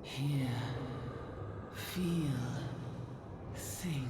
Hear, feel, think.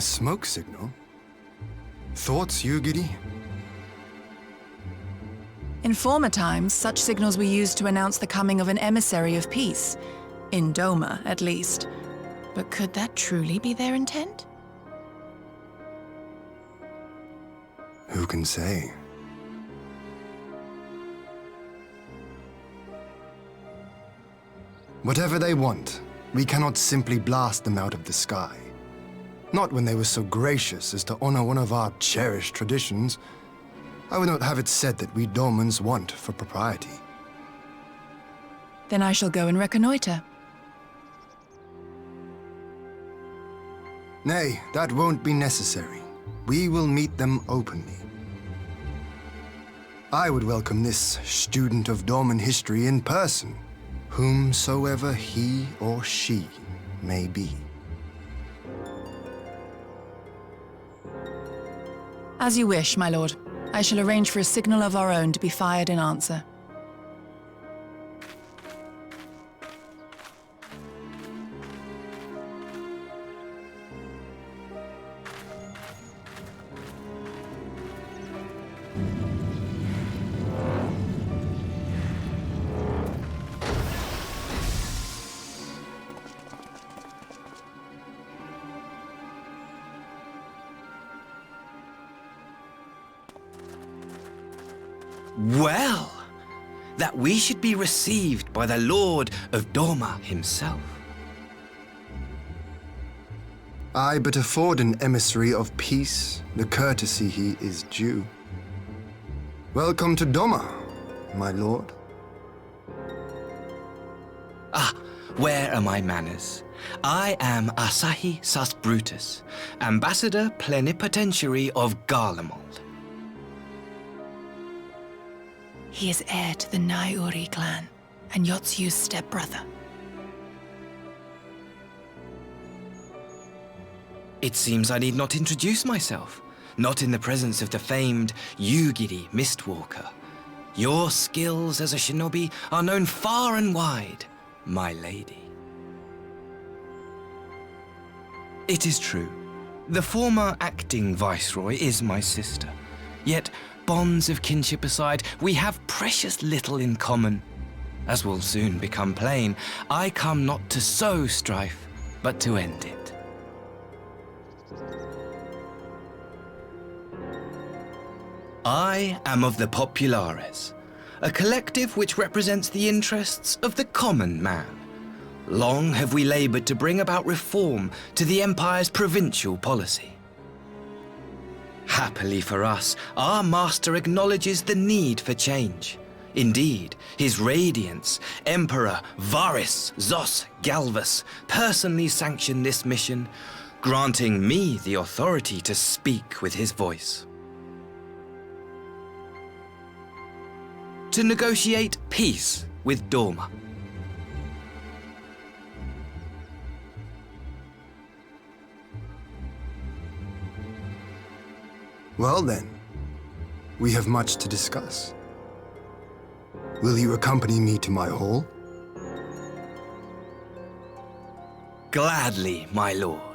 A smoke signal? Thoughts, Yugiri? In former times, such signals were used to announce the coming of an emissary of peace. In Doma, at least. But could that truly be their intent? Who can say? Whatever they want, we cannot simply blast them out of the sky. Not when they were so gracious as to honor one of our cherished traditions. I would not have it said that we Dormans want for propriety. Then I shall go and reconnoiter. Nay, that won't be necessary. We will meet them openly. I would welcome this student of Dorman history in person, whomsoever he or she may be. As you wish, my lord. I shall arrange for a signal of our own to be fired in answer. Well, that we should be received by the Lord of Doma himself. I but afford an emissary of peace the courtesy he is due. Welcome to Doma, my lord. Ah, where are my manners? I am Asahi Sus Brutus, Ambassador Plenipotentiary of Garlemald. He is heir to the Naiuri clan, and Yotsu's stepbrother. It seems I need not introduce myself, not in the presence of the famed Yugiri Mistwalker. Your skills as a shinobi are known far and wide, my lady. It is true. The former acting viceroy is my sister. Yet, bonds of kinship aside, we have precious little in common. As will soon become plain, I come not to sow strife, but to end it. I am of the Populares, a collective which represents the interests of the common man. Long have we labored to bring about reform to the Empire's provincial policy. Happily for us, our master acknowledges the need for change. Indeed, His Radiance, Emperor Varys Zos Galvus, personally sanctioned this mission, granting me the authority to speak with his voice. To negotiate peace with Doma. Well then, we have much to discuss. Will you accompany me to my hall? Gladly, my lord.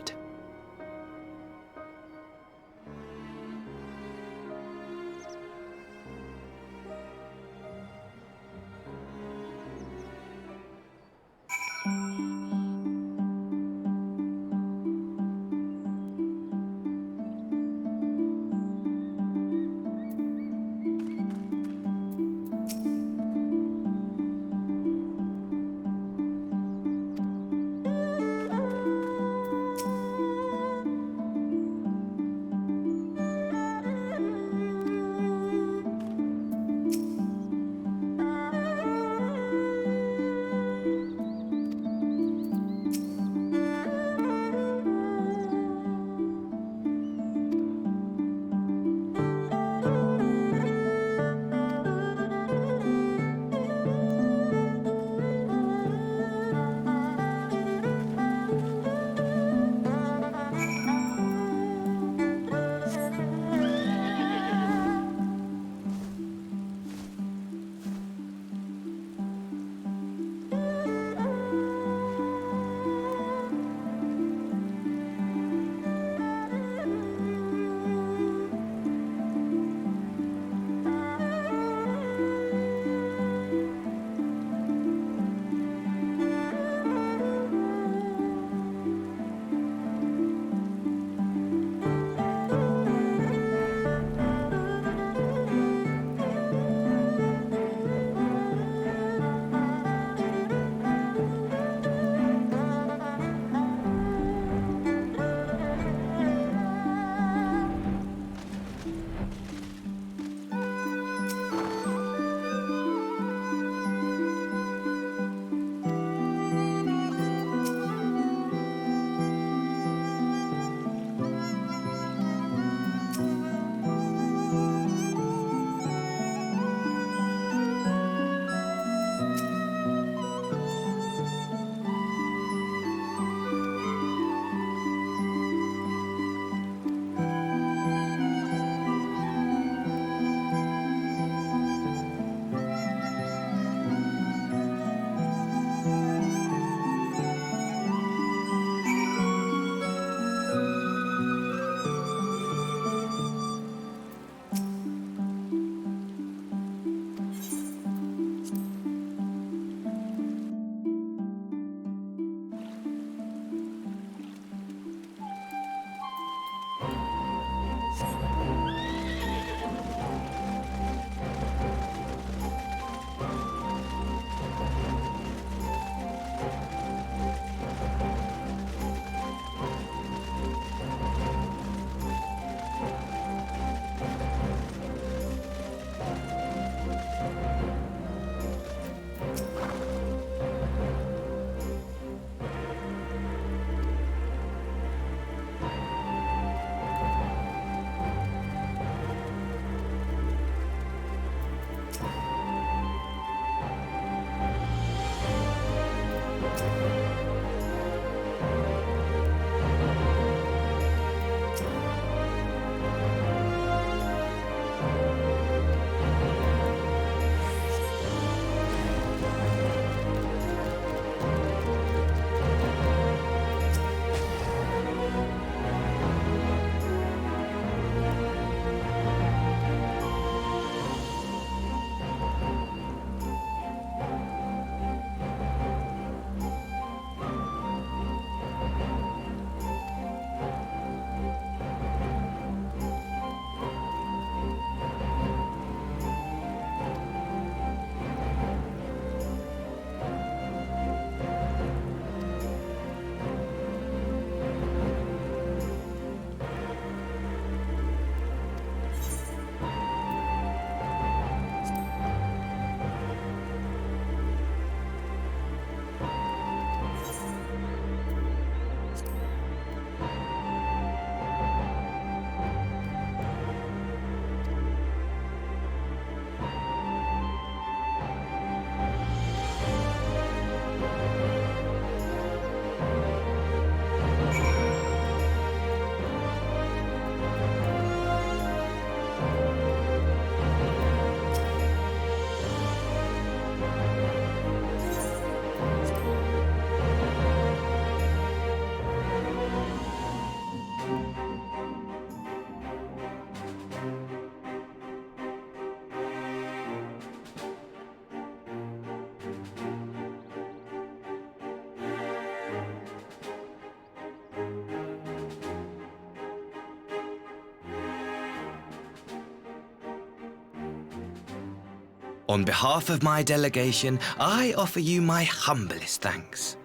On behalf of my delegation, I offer you my humblest thanks.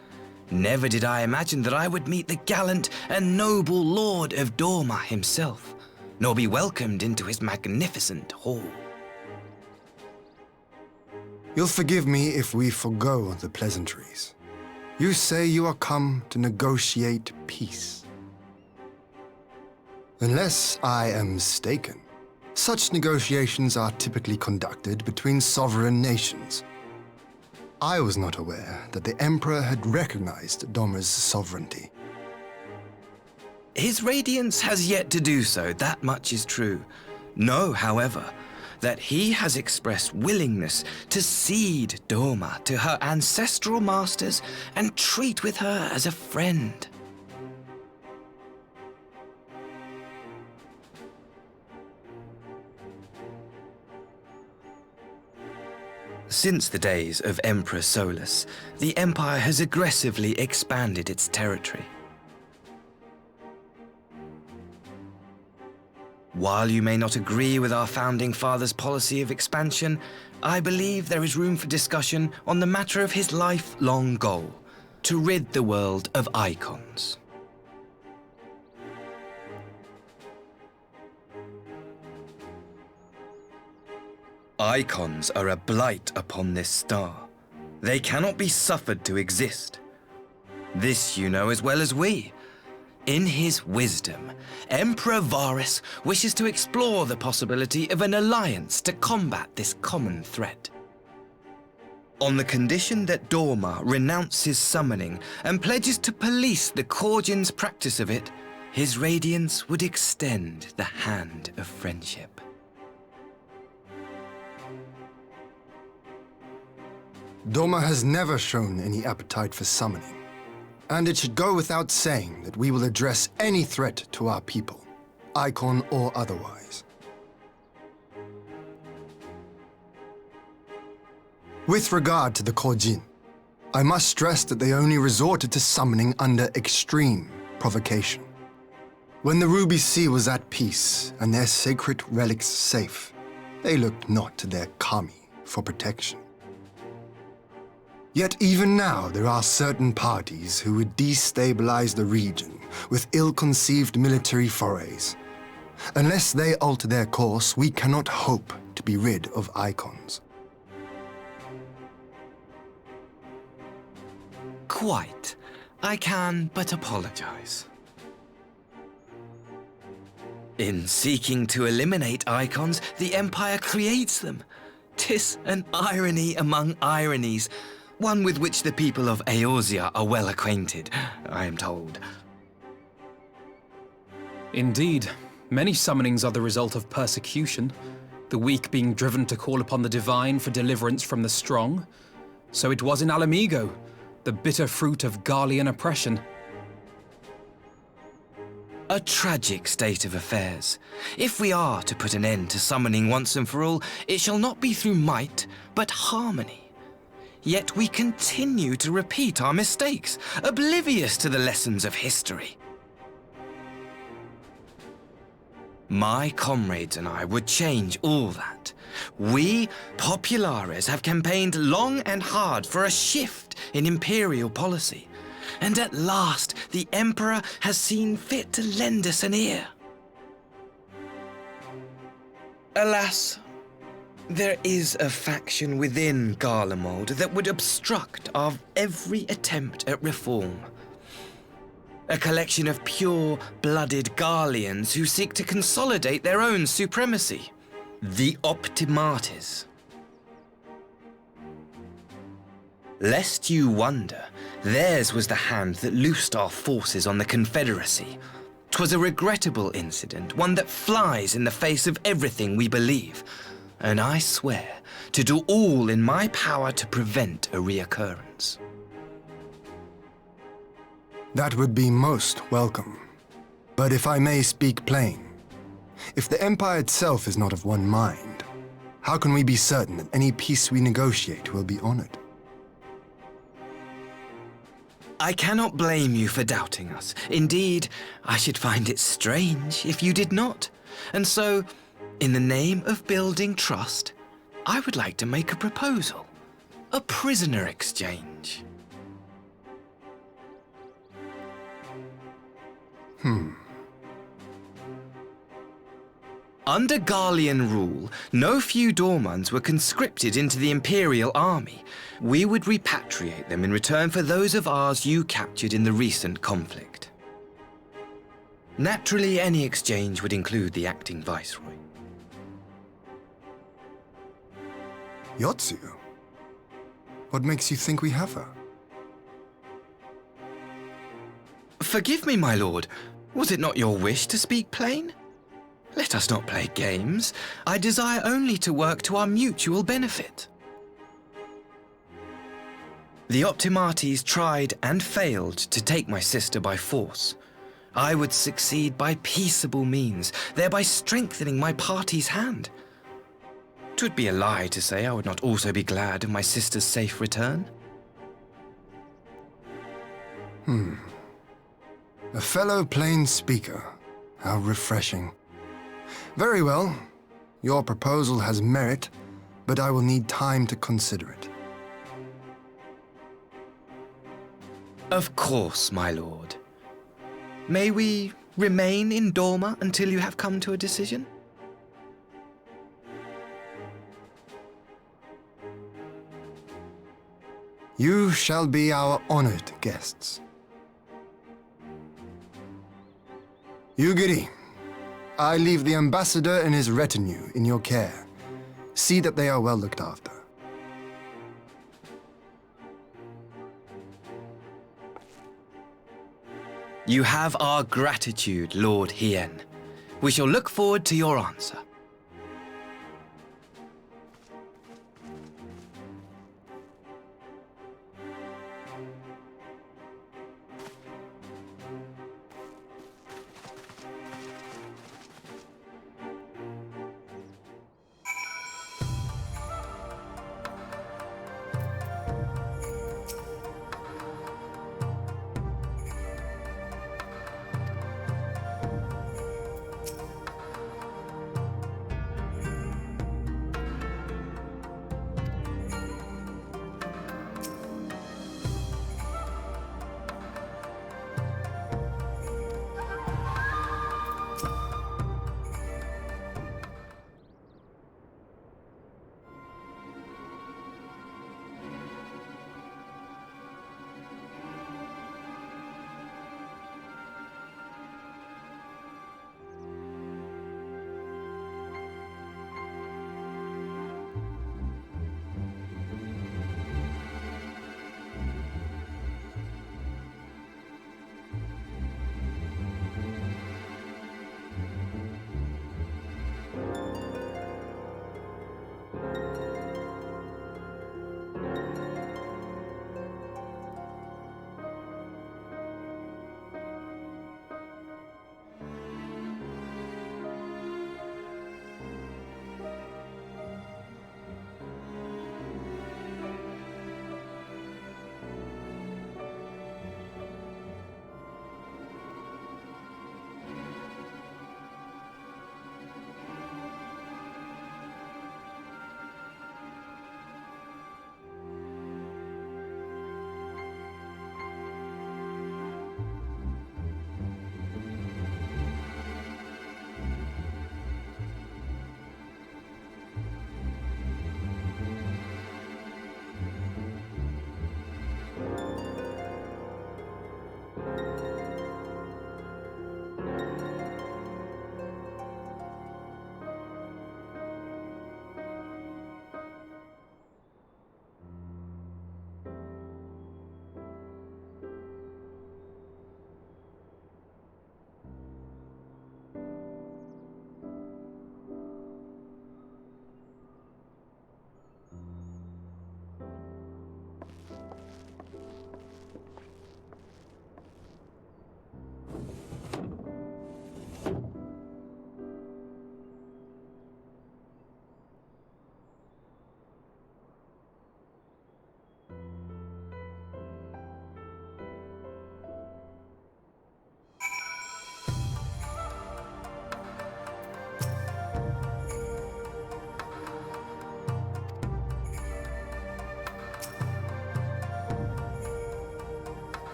Never did I imagine that I would meet the gallant and noble Lord of Dorma himself, nor be welcomed into his magnificent hall. You'll forgive me if we forgo the pleasantries. You say you are come to negotiate peace. Unless I am mistaken, such negotiations are typically conducted between sovereign nations. I was not aware that the Emperor had recognized Doma's sovereignty. His Radiance has yet to do so, that much is true. Know, however, that he has expressed willingness to cede Doma to her ancestral masters and treat with her as a friend. Since the days of Emperor Solus, the Empire has aggressively expanded its territory. While you may not agree with our founding father's policy of expansion, I believe there is room for discussion on the matter of his lifelong goal, to rid the world of icons. Icons are a blight upon this star. They cannot be suffered to exist. This you know as well as we. In his wisdom, Emperor Varus wishes to explore the possibility of an alliance to combat this common threat. On the condition that Dorma renounces summoning and pledges to police the Korgin's practice of it, his Radiance would extend the hand of friendship. Doma has never shown any appetite for summoning, and it should go without saying that we will address any threat to our people, icon or otherwise. With regard to the Korjin, I must stress that they only resorted to summoning under extreme provocation. When the Ruby Sea was at peace and their sacred relics safe, they looked not to their kami for protection. Yet even now there are certain parties who would destabilize the region with ill-conceived military forays. Unless they alter their course, we cannot hope to be rid of icons. Quite. I can but apologize. In seeking to eliminate icons, the Empire creates them. 'Tis an irony among ironies, one with which the people of Eorzea are well acquainted, I am told. Indeed, many summonings are the result of persecution, the weak being driven to call upon the divine for deliverance from the strong. So it was in Alamigo, the bitter fruit of Garlean oppression. A tragic state of affairs. If we are to put an end to summoning once and for all, it shall not be through might, but harmony. Yet we continue to repeat our mistakes, oblivious to the lessons of history. My comrades and I would change all that. We, Populares, have campaigned long and hard for a shift in imperial policy. And at last, the Emperor has seen fit to lend us an ear. Alas, there is a faction within Garlemald that would obstruct our every attempt at reform. A collection of pure-blooded Garleans who seek to consolidate their own supremacy. The Optimates. Lest you wonder, theirs was the hand that loosed our forces on the Confederacy. 'Twas a regrettable incident, one that flies in the face of everything we believe. And I swear to do all in my power to prevent a reoccurrence. That would be most welcome. But if I may speak plain, if the Empire itself is not of one mind, how can we be certain that any peace we negotiate will be honored? I cannot blame you for doubting us. Indeed, I should find it strange if you did not. And so, in the name of building trust, I would like to make a proposal. A prisoner exchange. Under Garlean rule, no few Dormans were conscripted into the Imperial army. We would repatriate them in return for those of ours you captured in the recent conflict. Naturally, any exchange would include the acting Viceroy. Yotsu? What makes you think we have her? Forgive me, my lord. Was it not your wish to speak plain? Let us not play games. I desire only to work to our mutual benefit. The Optimates tried and failed to take my sister by force. I would succeed by peaceable means, thereby strengthening my party's hand. 'Twould be a lie to say I would not also be glad of my sister's safe return. A fellow plain speaker. How refreshing. Very well. Your proposal has merit, but I will need time to consider it. Of course, my lord. May we remain in Dorma until you have come to a decision? You shall be our honored guests. Yugiri, I leave the ambassador and his retinue in your care. See that they are well looked after. You have our gratitude, Lord Hien. We shall look forward to your answer.